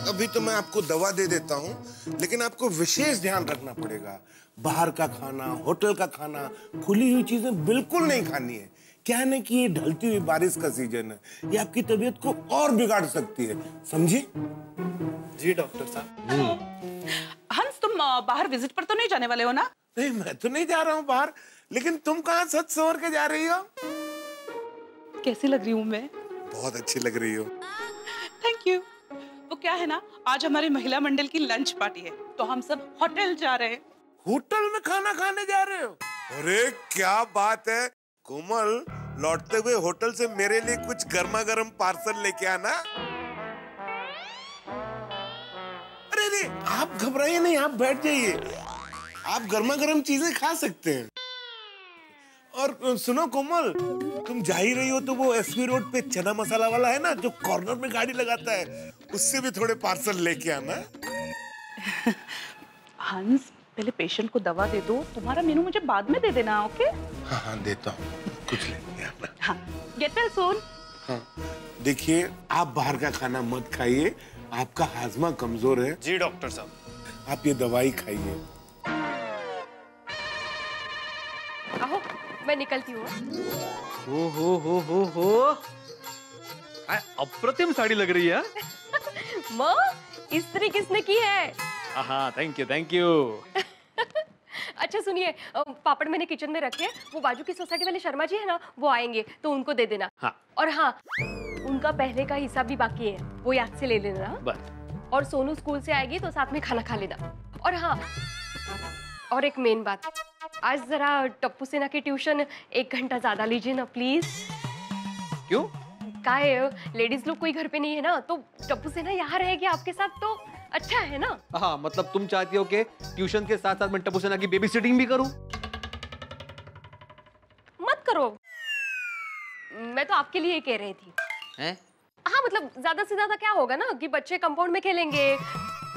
अभी तो मैं आपको दवा दे देता हूँ, लेकिन आपको विशेष ध्यान रखना पड़ेगा। बाहर का खाना, होटल का खाना, खुली हुई चीजें बिल्कुल नहीं खानी है। क्या है ना कि ये ढलती हुई बारिश का सीजन है, ये आपकी तबीयत को और बिगाड़ सकती है, समझे? जी डॉक्टर साहब। हंस, तुम बाहर विजिट पर तो नहीं जाने वाले हो ना? नहीं, मैं तो नहीं जा रहा हूँ बाहर, लेकिन तुम कहाँ सच संवर के जा रही हो? कैसी लग रही हूँ मैं? बहुत अच्छी लग रही हो। Thank you. वो क्या है ना, आज हमारी महिला मंडल की लंच पार्टी है, तो हम सब होटल जा रहे हैं। होटल में खाना खाने जा रहे हो? अरे क्या बात है कोमल, लौटते हुए होटल से मेरे लिए कुछ गर्मा गर्म पार्सल लेके आना। अरे नहीं, आप घबराइए नहीं, आप बैठ जाइए, आप गर्मा गर्म चीजें खा सकते हैं। और सुनो कोमल, तुम जा ही रही हो तो वो एसवी रोड पे चना मसाला वाला है ना, जो कॉर्नर में गाड़ी लगाता है, उससे भी थोड़े पार्सल लेके आना। हंस, पहले पेशेंट को दवा दे दो, तुम्हारा मेनू मुझे बाद में दे देना, ओके? हाँ हाँ देता हूँ, कुछ लेके आना। हाँ, गेट वेल सून। हाँ, देखिए आप बाहर का खाना मत खाइए, आपका हाजमा कमजोर है। जी डॉक्टर साहब। आप ये दवाई खाइए। आओ, मैं निकलती हूँ। हो अप्रतिम साड़ी लग रही है। माँ, इस्त्री किसने की है? हाँ, थैंक यू। अच्छा सुनिए, पापड़ मैंने किचन में रखे, वो बाजू की सोसाइटी वाले शर्मा जी है ना, वो आएंगे तो उनको दे देना। हाँ। और हाँ, उनका पहले का हिसाब भी बाकी है, वो याद से ले लेना। बस। और सोनू स्कूल से आएगी तो साथ में खाना खा लेना। और हाँ, और एक मेन बात, आज जरा टप्पू सेना की ट्यूशन 1 घंटा ज्यादा लीजिए ना प्लीज। क्यों? क्या है, लेडीज लोग कोई घर पे नहीं है ना, तो टप्पू सेना यहाँ रहेगी आपके साथ तो अच्छा है ना। हाँ, मतलब तुम चाहती हो कि ट्यूशन के साथ साथ मैं टप्पू सेना की बेबी सिटिंग भी करूं? मत करो, मैं तो आपके लिए कह रही थी। हैं? हाँ, मतलब ज्यादा से ज्यादा क्या होगा ना कि बच्चे कंपाउंड में खेलेंगे,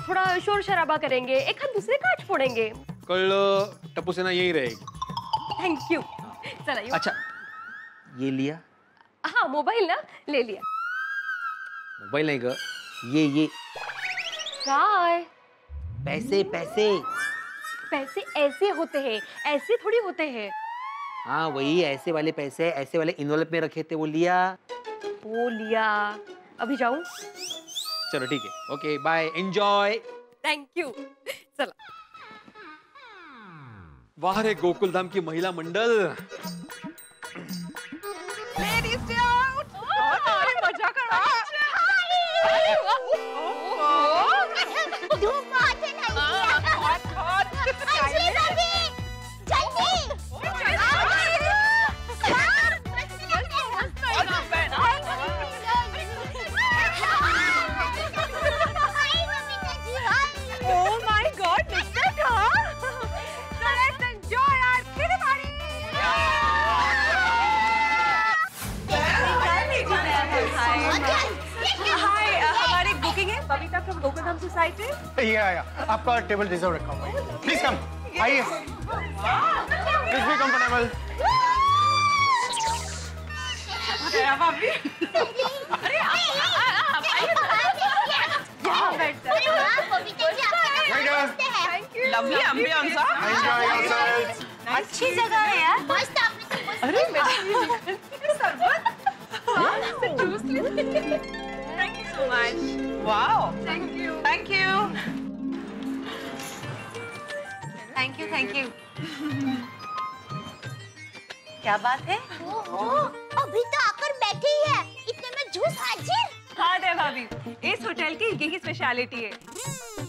थोड़ा शोर शराबा करेंगे, एक हाथ दूसरे का फोड़ेंगे। कल टप्पू सेना यही रहेगी। Thank you. चला ये। अच्छा, ये लिया? हाँ, मोबाइल ना ले लिया। मोबाइल नहीं ग, ये काय? पैसे। पैसे ऐसे होते हैं, ऐसे थोड़ी होते हैं। हाँ, वही ऐसे वाले पैसे, ऐसे वाले इन्वेलप में रखे थे, वो लिया। अभी जाऊं? चलो ठीक है, okay bye, enjoy. Thank you. चला। वाह रे गोकुलधाम की महिला मंडल। Ladies day out. मजा कर रहा है। धूप बहुत है ना। Babita from Gokuldham society. या आपका टेबल रिजर्व रखा हुआ है, प्लीज कम, आइए, प्लीज बी कंफर्टेबल। भाभी, अरे आप आइए यहाँ बैठते हैं। Lovely ambience. अच्छी जगह है यार, मस्त आपने। अरे मेरे शरबत, जूस ले। Thank you so much. Wow, thank you. क्या बात है? अभी तो आकर बैठी ही है, इतने में जूस हाजिर। हाँ दे भाभी, इस होटल की यही स्पेशलिटी है।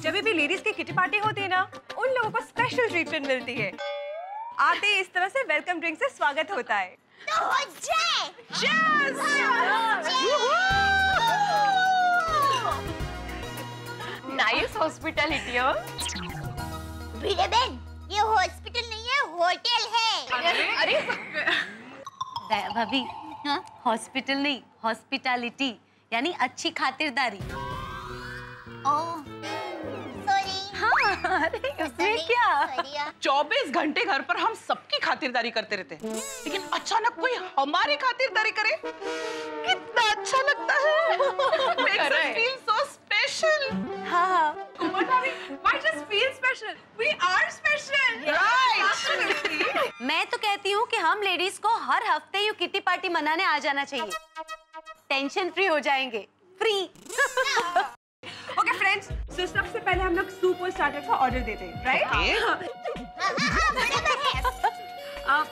जब भी लेडीज की किटी पार्टी होती है ना, उन लोगों को स्पेशल ट्रीटमेंट मिलती है। आते ही इस तरह से वेलकम ड्रिंक से स्वागत होता है। तो हो जाए। Nice hospitality. भिड़े बहन, ये हॉस्पिटल नहीं है, होटल है। अरे भाभी, हॉस्पिटल नहीं, हॉस्पिटैलिटी यानी अच्छी खातिरदारी। ओह, सॉरी। हाँ, अरे उसमें क्या? 24 घंटे घर पर हम सबकी खातिरदारी करते रहते हैं, लेकिन अचानक कोई हमारी खातिरदारी करे, कितना अच्छा लगता है। Makes us feel so special। special. We are special. Right. मैं तो कहती हूँ कि हम लेडीज को हर हफ्ते यूँ किटी पार्टी मनाने आ जाना चाहिए। टेंशन फ्री हो जाएंगे। फ्री। Okay friends, so सबसे पहले हम लोग सूप और स्टार्टर का ऑर्डर देते हैं, right?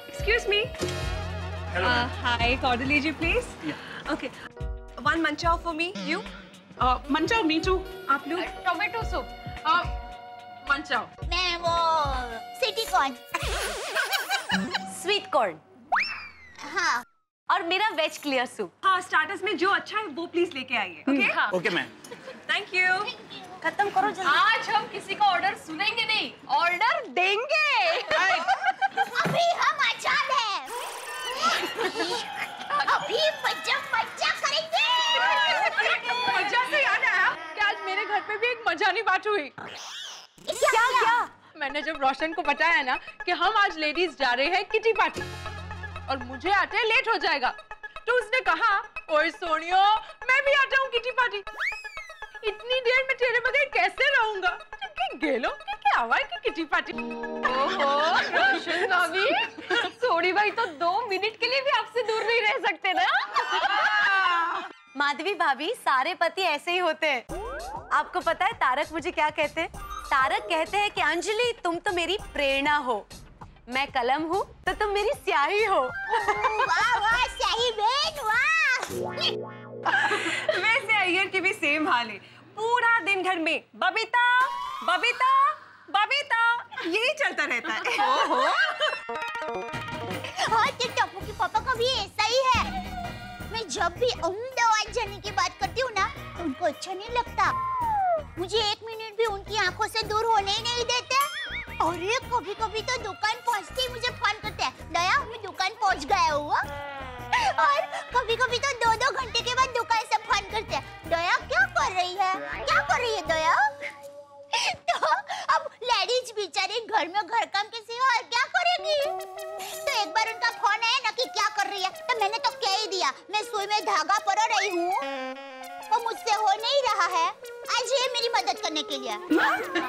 Excuse me. Hello. Hi, order लीजिए please. Okay. One manchow for me. You? Manchow, me too. आप लोग? Tomato soup. मंचाओ। मैं वो सिटी कॉर्न। Sweet corn. हाँ। और मेरा वेज क्लियर सूप। हाँ, स्टार्टर्स में जो अच्छा है वो प्लीज लेके आइए, okay? हाँ। Okay ma'am. Thank you. खत्म करो जल्दी। आज हम किसी का ऑर्डर सुनेंगे नहीं, ऑर्डर देंगे। अभी हम आजाद हैं। अभी मजा करेंगे। मजा से याद आया कि आज मेरे घर पे भी एक मजानी बात हुई। क्या? मैंने जब रोशन को बताया ना कि हम आज लेडीज जा रहे हैं किटी पार्टी और मुझे आते लेट हो जाएगा, तो उसने कहा, ओए सोनियो, मैं भी आता हूँ किटी पार्टी। इतनी देर में तेरे बगैर कैसे रहूंगा? गेलो क्या हुआ कि किटी पार्टी? ओहो, रोशन भाभी, सोनी भाई तो 2 मिनट के लिए भी आपसे दूर नहीं रह सकते ना? माधवी भाभी, सारे पति ऐसे ही होते हैं। आपको पता है तारक मुझे क्या कहते हैं? तारक कहते हैं कि अंजलि तुम तो मेरी प्रेरणा हो, मैं कलम हूँ तो तुम मेरी स्याही हो। वाह वाह स्याही बहन वाह। वैसे अय्यर की भी सेम हाल है। पूरा दिन घर में बबीता बबीता बबीता यही चलता रहता है। ओहो। हाँ, तो टप्पू के पापा का भी ऐसा ही है। मैं जब भी अहमदाबाद जाने की बात करती हूँ ना, तो उनको अच्छा नहीं लगता। मुझे 1 मिनट भी उनकी आंखों से दूर होने ही नहीं देते। अरे कभी कभी तो दुकान पहुँचते ही मुझे फोन करते हैं, दया मैं दुकान पहुँच गया हूँ। और कभी कभी तो 2-2 घंटे के बाद दुकान से फोन करते हैं, दया क्या कर रही है? क्या कर रही है दया? तो अब लेडीज बेचारी घर में घर काम के सिवा और क्या करेगी? तो एक बार उनका फोन आया ना कि क्या कर रही है, तो मैंने तो कह ही दिया, मैं सुई में धागा परो रही हूँ। वो मुझसे हो नहीं रहा है, आज ये मेरी मदद करने के लिए।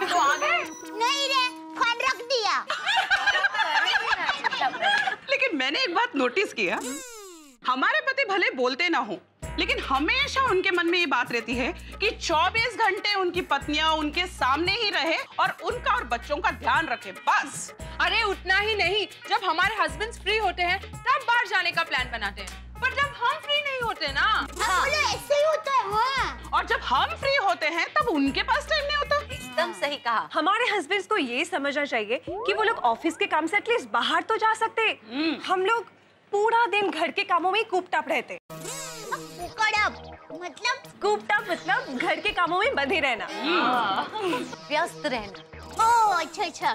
तो आ गए? नहीं रे, फोन रख दिया। लेकिन मैंने एक बात नोटिस किया, हमारे पति भले बोलते ना हो, लेकिन हमेशा उनके मन में ये बात रहती है कि 24 घंटे उनकी पत्नियां उनके सामने ही रहे और उनका और बच्चों का ध्यान रखे, बस। अरे उतना ही नहीं, जब हमारे हस्बैंड्स फ्री होते हैं तब बाहर जाने का प्लान बनाते हैं, पर जब हम फ्री नहीं होते ना, हाँ। बोलो ऐसे ही होता है। हाँ। और जब हम फ्री होते हैं तब उनके पास टाइम नहीं होता। एकदम सही कहा। हमारे हस्बैंड्स को ये समझना चाहिए कि वो लोग ऑफिस के काम से एटलीस्ट बाहर तो जा सकते। हम लोग पूरा दिन घर के कामों में कूप्ड अप रहते। मतलब मतलब घर के कामों में बंधे रहना, व्यस्त रहना। ओह अच्छा।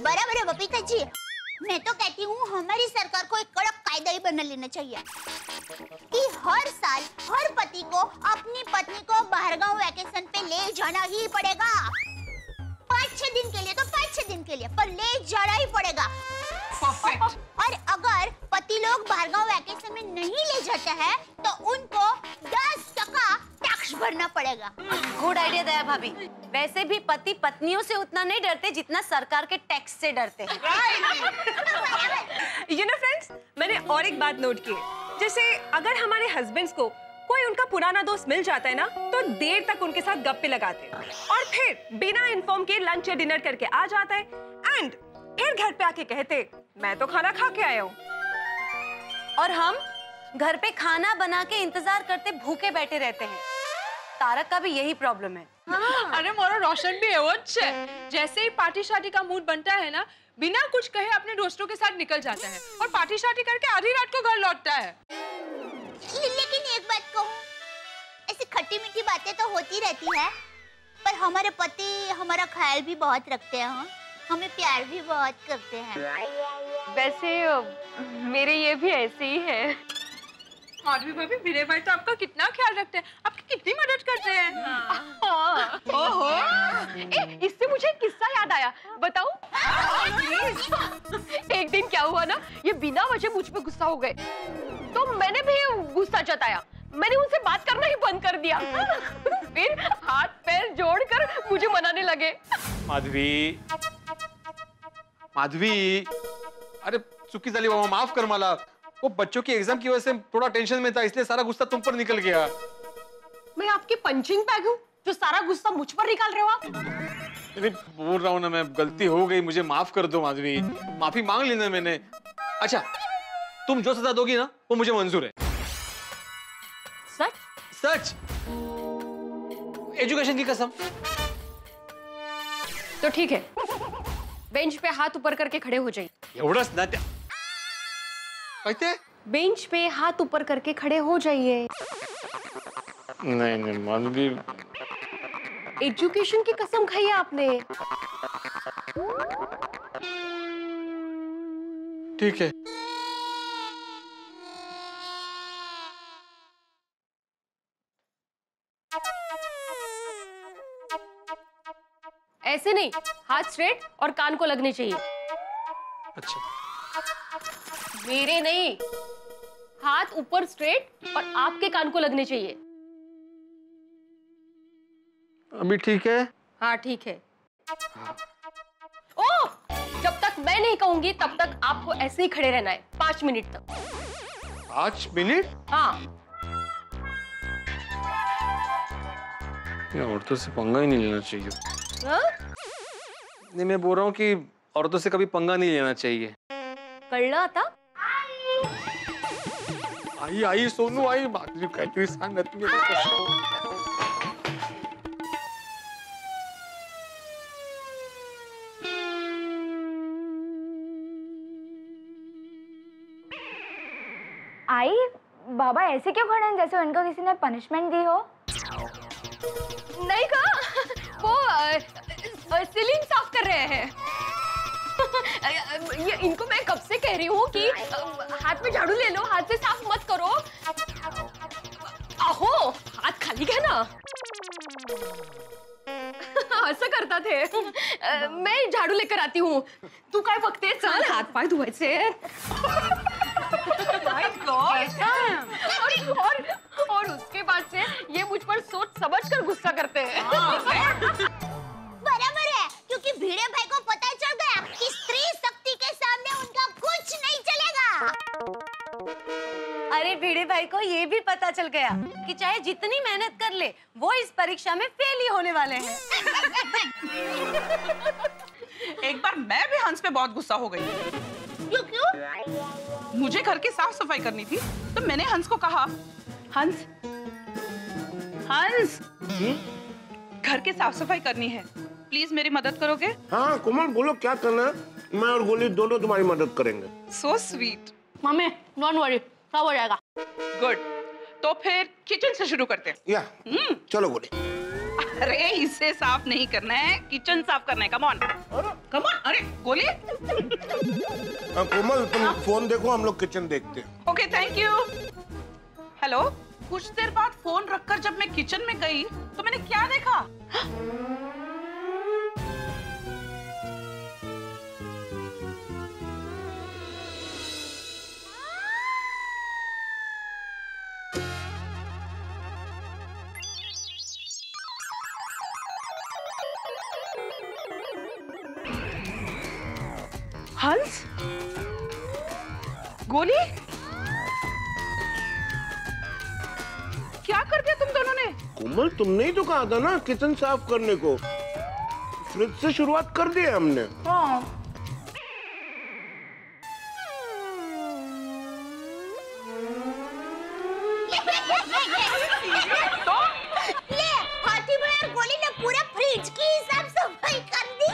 बराबर है बबीता जी। मैं तो कहती हूँ हमारी सरकार को एक कड़क कायदा ही बना लेना चाहिए कि हर साल हर पति को अपनी पत्नी को बाहरगांव वैकेशन पे ले जाना ही पड़ेगा। 5-6 दिन के लिए तो 5-6 दिन के लिए, पर ले जाना ही पड़ेगा। और अगर पति लोग बाहरगांव वैकेशन में नहीं ले जाते हैं तो उनको 10% टैक्स भरना पड़ेगा। गुड आइडिया दया भाभी। वैसे भी पति पत्नियों से उतना नहीं डरते जितना सरकार के टैक्स से डरते हैं। यू नो फ्रेंड्स, मैंने और एक बात नोट की, जैसे अगर हमारे हस्बैंड्स को कोई उनका पुराना दोस्त मिल जाता है ना, तो देर तक उनके साथ गप्पे लगाते हैं और फिर बिना इन्फॉर्म के लंच या डिनर करके आ जाता है एंड फिर घर पे आके कहते, मैं तो खाना खा के आया हूँ। और हम घर पे खाना बना के इंतजार करते भूखे बैठे रहते हैं। तारक का भी यही प्रॉब्लम है। अरे मोरा रोशन भी है वो अच्छे। जैसे ही पार्टी शादी का मूड बनता है ना, बिना कुछ कहे अपने दोस्तों के साथ निकल जाता है और पार्टी शादी करके आधी रात को घर लौटता है। लेकिन एक बात कहूँ, ऐसी खट्टी मीठी बातें तो होती रहती है, पर हमारे पति हमारा ख्याल भी बहुत रखते हैं। हाँ? हमें प्यार भी बहुत करते हैं। वैसे मेरे ये भी ऐसे ही है। माधवी भाभी, मेरे भाई तो आपका कितना ख्याल रखते हैं, आपकी कितनी मदद करते हैं। हाँ। ओहो। इससे मुझे एक किस्सा याद आया, बताऊं? एक दिन क्या हुआ ना, ये बिना वजह मुझ पे गुस्सा हो गए, तो मैंने भी गुस्सा जताया। मैंने उनसे बात करना ही बंद कर दिया। फिर हाथ पैर जोड़कर मुझे मनाने लगे। माधवी, माधवी, अरे चुकी झाली बाबा, माफ कर मला। वो बच्चों की एग्जाम की वजह से थोड़ा टेंशन में था, इसलिए सारा गुस्सा तुम पर निकल गया। मैं आपकी पंचिंग बैग हूँ जो सारा गुस्सा मुझ पर निकाल रहे हो आप? अरे बोल रहा हूँ ना मैं, गलती हो गई, मुझे माफ कर दो माधवी, माफी मांग लेना मैंने। अच्छा, तुम जो सजा दोगी ना वो मुझे मंजूर है। सच? सच, एजुकेशन की कसम। तो ठीक है, बेंच पे हाथ ऊपर करके खड़े हो जाइए। एवढंच ना त्या कहते? बेंच पे हाथ ऊपर करके खड़े हो जाइए। नहीं माधवी, एजुकेशन की कसम खाई है आपने। ठीक है। ऐसे नहीं, हाथ स्ट्रेट और कान को लगने चाहिए। अच्छा, मेरे नहीं, हाथ ऊपर स्ट्रेट और आपके कान को लगने चाहिए। अभी ठीक है? हाँ ठीक है। ओह, जब तक मैं नहीं कहूंगी तब तक आपको ऐसे ही खड़े रहना है 5 मिनट तक। 5 मिनट? हाँ। ये औरतों से पंगा ही नहीं लेना चाहिए। हाँ? नहीं, मैं बोल रहा हूँ कि औरतों से कभी पंगा नहीं लेना चाहिए। कळलं आता? आई सोनू आई, माधवी काहीतरी सांगत मी आई, बाबा ऐसे क्यों खड़े हैं जैसे उनको किसी ने पनिशमेंट दी हो? नहीं कहा, वो सीलिंग साफ कर रहे हैं। ये इनको मैं कब से कह रही हूँ कि हाथ में झाड़ू ले लो, हाथ से साफ मत करो। अहो, हाथ खाली है ना। असं करतात हे। मैं झाड़ू लेकर आती हूँ, तू काय बघते? चल हाथ पाय धुवायचे। और उसके बाद से ये मुझ पर सोच समझकर गुस्सा करते हैं। बराबर है, क्योंकि भिड़े भाई को पता चल गया कि स्त्री शक्ति के सामने उनका कुछ नहीं चलेगा। अरे भिड़े भाई को ये भी पता चल गया कि चाहे जितनी मेहनत कर ले वो इस परीक्षा में फेल ही होने वाले हैं। एक बार मैं भी हंस पे बहुत गुस्सा हो गई। क्यों? मुझे घर की साफ सफाई करनी थी तो मैंने हंस को कहा, हंस घर की साफ सफाई करनी है, प्लीज मेरी मदद करोगे? हाँ कोमल बोलो क्या करना है, मैं और गोली दोनों तुम्हारी मदद करेंगे। So sweet. Mummy don't worry, सब हो जाएगा। गुड, तो फिर किचन से शुरू करते हैं। या चलो गोली। अरे इसे साफ नहीं करना है, किचन साफ करना है। Come on, come on. अरे गोली। कोमल तुम फोन देखो, हम लोग किचन देखते हैं। Okay thank you. हेलो। कुछ देर बाद फोन रखकर जब मैं किचन में गई तो मैंने क्या देखा? हंस, गोली, क्या कर दिया तुम दोनों ने? कोमल तुमने ही तो कहा था ना किचन साफ करने को, फ्रिज से शुरुआत कर दी है हमने। हाँ। तो ले, हाथी भाई और गोली ने पूरा फ्रिज की साफ सफाई कर दी।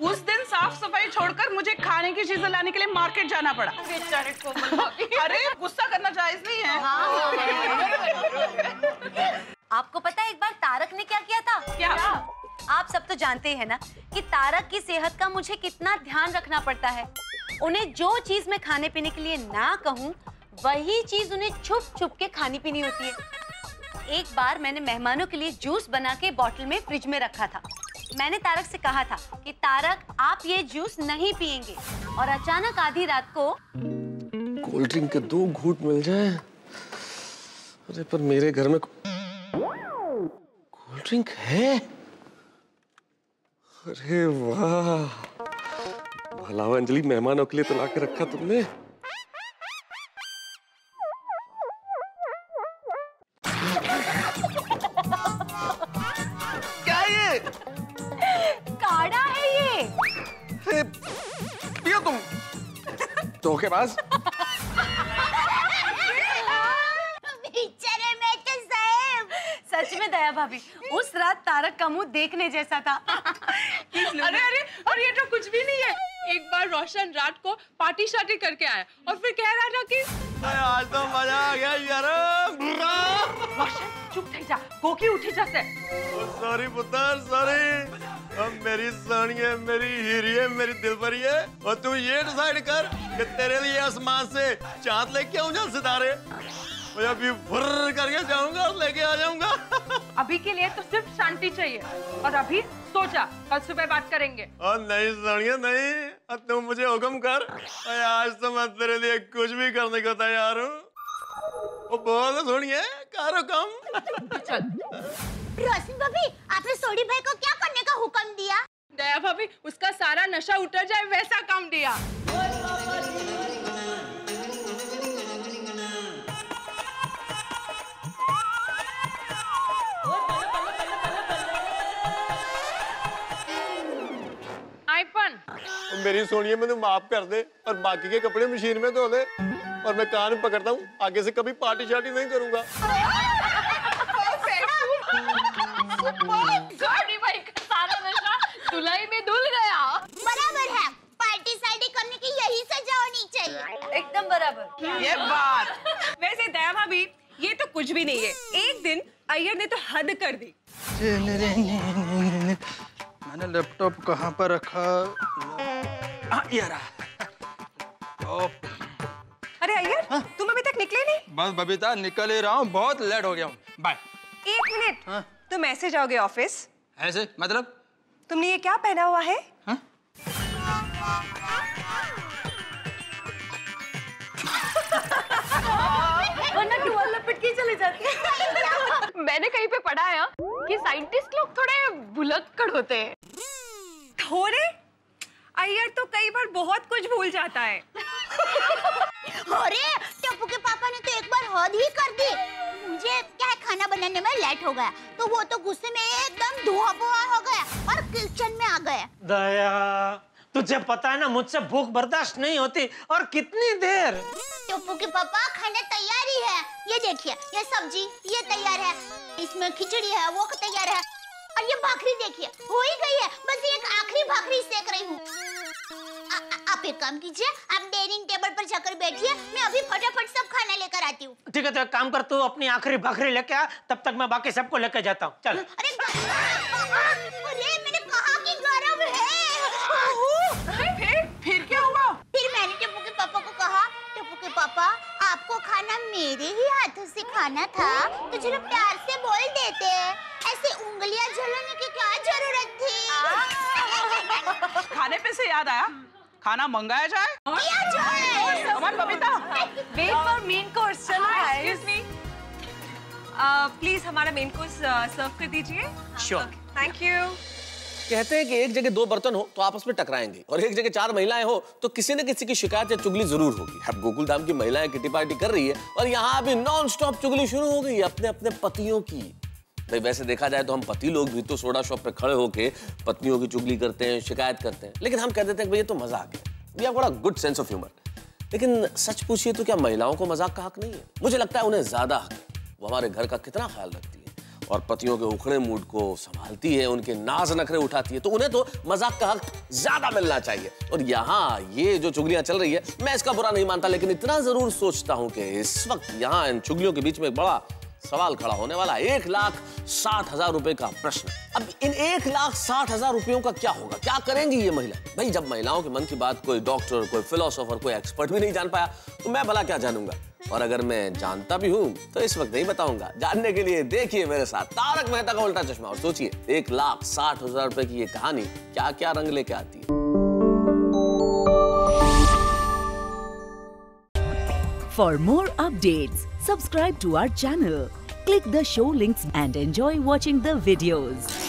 उस दिन साफ सफाई छोड़कर मुझे खाने की चीजें लाने के लिए मार्केट जाना पड़ा। बेचारे कोमल भाभी। अरे गुस्सा करना जायज नहीं है। आपको पता है एक बार तारक ने क्या किया था? क्या? आप सब तो जानते हैं ना कि तारक की सेहत का मुझे कितना ध्यान रखना पड़ता है। उन्हें जो चीज मैं खाने पीने के लिए ना कहूँ वही चीज उन्हें छुप छुप के खानी पीनी होती है। एक बार मैंने मेहमानों के लिए जूस बना के बॉटल में फ्रिज में रखा था। मैंने तारक से कहा था कि तारक आप ये जूस नहीं पिएंगे, और अचानक आधी रात को कोल्ड ड्रिंक के 2 घूंट मिल जाए अरे पर मेरे घर में कोल्ड ड्रिंक है? अरे वाह, भला अंजलि, मेहमानों के लिए तो लाके रखा तुमने। क्या ये? काढ़ा है ये। पियो तुम धोखेबाज। सच में दया भाभी, उस रात तारक का मुंह देखने जैसा था। अरे अरे, और ये तो कुछ भी नहीं है। एक बार रोशन रात को पार्टी शार्टी करके आया और फिर कह रहा था कि आज तो मजा आ गया यार। रोशन चुप थे जा, गोकी उठी जैसे। सॉरी पुत्र, सॉरी। अब मेरी सोनी है, मेरी हीरी है, मेरी दिलपरी है, और तू ये डिसाइड कर कि तेरे लिए आसमान से चांद लेके आऊं या सितारे। मैं अभी फुर्र करके जाऊंगा और लेके आ जाऊंगा। अभी के लिए तो सिर्फ शांति चाहिए, और अभी सो जा, कल सुबह बात करेंगे। और नहीं सोनिया नहीं, अब तुम मुझे हुक्म कर। आज तो मैं तेरे लिए कुछ भी करने को तैयार हूँ। वो बोल सोनिया, करो कम। रोशन भाभी, आपने सोडी भाई को क्या करने का हुक्म दिया? दया भाभी, उसका सारा नशा उतर जाए वैसा काम दिया। मेरी सोनिया, मुझे माफ कर दे और बाकी के कपड़े मशीन में धो दे, और मैं कान पकड़ता हूँ, आगे से कभी पार्टी शार्टी नहीं करूंगा। भाई का सारा नशा धुलाई में धुल गया। बराबर है, पार्टी शार्टी करने की यही सजा होनी चाहिए। एकदम बराबर। ये बात। वैसे दया भाभी, ये तो कुछ भी नहीं है। एक दिन अय्यर ने तो हद कर दी। मैंने लैपटॉप कहाँ पर रखा? ये रहा। अरे अय्यर, तुम अभी तक निकले नहीं? बस बबीता, निकल ही रहा हूँ, बहुत लेट हो गया हूँ। बाय। 1 मिनट। तुम ऐसे जाओगे ऑफिस? ऐसे मतलब? तुमने ये क्या पहना हुआ है? वरना क्यों लपेट के चले जाते हैं? मैंने कहीं पे पढ़ा है कि साइंटिस्ट लोग थोड़े भुलक्कड़ होते हैं। थोड़े? अय्यर तो कई बार बहुत कुछ भूल जाता है। अरे टप्पू के पापा ने तो एक बार हद ही कर दी। मुझे क्या है, खाना बनाने में लेट हो गया तो वो तो गुस्से में एकदम धुआं धुआं हो गया और किचन में आ गया। दया, तुझे पता है ना मुझसे भूख बर्दाश्त नहीं होती, और कितनी देर। टप्पू के पापा, खाना तैयार ही है। ये देखिए, ये सब्जी ये तैयार है, इसमें खिचड़ी है वो तैयार है, और ये भाखरी देखिए हो ही गई है। बस एक आखिरी भाखरी सेक रही हूँ। आप एक काम कीजिए, आप डाइनिंग टेबल पर जाकर बैठिए, मैं अभी फटाफट सब खाना लेकर आती हूँ। ठीक है, तो एक काम कर, तू अपनी आखिरी भाखरी लेके आ, तब तक मैं बाकी सबको लेके जाता हूँ। चल। अरे मैंने कहा कि गरम है। फिर क्या हुआ? फिर मैंने टप्पू के पापा को कहा, टप्पू के पापा, आपको खाना मेरे ही हाथों से खाना था तो चलो प्यार से बोल देते, ऐसे उंगलियां जलाने की क्या जरूरत थी? खाने पे से याद आया, खाना मंगाया जाए? Babita, wait for main course. चलो एक्सक्यूज मी, प्लीज हमारा मेन कोर्स सर्व कर दीजिए। श्योर। Thank you. कहते हैं कि एक जगह 2 बर्तन हो तो आपस में टकराएंगे, और एक जगह 4 महिलाएं हो तो किसी न किसी की शिकायत या चुगली जरूर होगी। अब गोकुलधाम की महिलाएं किटी पार्टी कर रही है, और यहाँ अभी नॉन स्टॉप चुगली शुरू हो गई है अपने अपने पतियों की। भाई वैसे देखा जाए तो हम पति लोग भी तो सोडा शॉप पे खड़े होके पत्नियों की चुगली करते हैं, शिकायत करते हैं, लेकिन हम कह देते हैं भाई ये तो मजाक है, we have got a good sense of humour. लेकिन सच पूछिए तो क्या महिलाओं को मजाक का हक नहीं है? मुझे लगता है उन्हें ज्यादा हक है। वो हमारे घर का कितना ख्याल रखती है और पतियों के उखड़े मूड को संभालती है, उनके नाज नखरे उठाती है, तो उन्हें तो मजाक का हक ज्यादा मिलना चाहिए। और यहाँ ये जो चुगलियां चल रही है, मैं इसका बुरा नहीं मानता, लेकिन इतना जरूर सोचता हूँ कि इस वक्त यहाँ इन चुगलियों के बीच में एक बड़ा सवाल खड़ा होने वाला है। 1,60,000 रुपए का प्रश्न। अब इन 1,60,000 रुपयों का क्या होगा, क्या करेंगी ये महिला? भाई जब महिलाओं के मन की बात कोई डॉक्टर, कोई फिलोसोफर, कोई एक्सपर्ट भी नहीं जान पाया, तो मैं भला क्या जानूंगा? और अगर मैं जानता भी हूं तो इस वक्त नहीं बताऊंगा। जानने के लिए देखिए मेरे साथ तारक मेहता का उल्टा चश्मा, और सोचिए 1,60,000 रुपए की ये कहानी क्या क्या रंग लेके आती है। For more updates, subscribe to our channel, click the show links and enjoy watching the videos.